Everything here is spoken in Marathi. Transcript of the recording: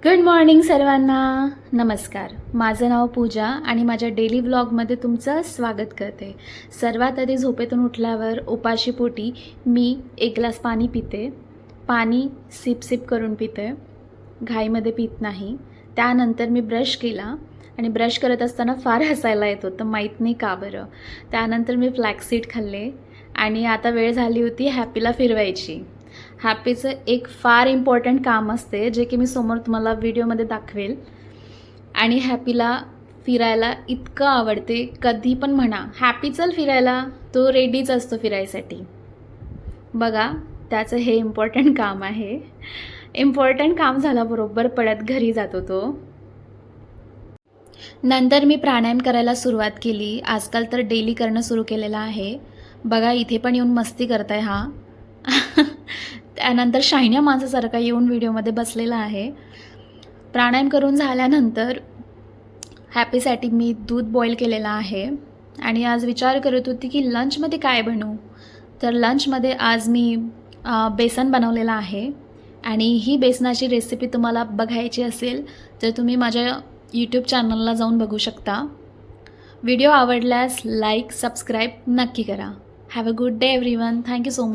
गुड मॉर्निंग सर्वांना. नमस्कार. माझं नाव पूजा आणि माझ्या डेली व्लॉगमध्ये तुमचं स्वागत करते. सर्वात आधी झोपेतून उठल्यावर उपाशी पोटी मी एक ग्लास पाणी पिते. पाणी सिप सिप करून पिते, घाईमध्ये पित नाही. त्यानंतर मी ब्रश केला आणि ब्रश करत असताना फार हसायला येत होतं, माहीत नाही का बरं. त्यानंतर मी फ्लॅक्सीड खाल्ले आणि आता वेळ झाली होती हॅपीला फिरवायची. हॅपीचं एक फार इम्पॉर्टंट काम असते जे की मी समोर तुम्हाला व्हिडिओमध्ये दाखवेल. आणि हॅपीला फिरायला इतकं आवडते, कधी पण म्हणा हॅपी चल फिरायला, तो रेडीच असतो फिरायसाठी. बघा, त्याचं हे इम्पॉर्टंट काम आहे. इम्पॉर्टंट काम झाल्याबरोबर पळत घरी जातो तो. नंतर मी प्राणायाम करायला सुरुवात केली. आजकाल तर डेली करणं सुरू केलेलं आहे. बघा, इथे पण येऊन मस्ती करताय हा. त्यानंतर शायन्या माणसासारखा येऊन व्हिडिओमध्ये बसलेला आहे. प्राणायाम करून झाल्यानंतर हॅपीसाठी मी दूध बॉईल केलेलं आहे आणि आज विचार करत होती की लंचमध्ये काय बनवू. तर लंचमध्ये आज मी बेसन बनवलेलं आहे आणि ही बेसनाची रेसिपी तुम्हाला बघायची असेल तर तुम्ही माझ्या यूट्यूब चॅनलला जाऊन बघू शकता. व्हिडिओ आवडल्यास लाईक सबस्क्राईब नक्की करा. Have a good day everyone. Thank you so much.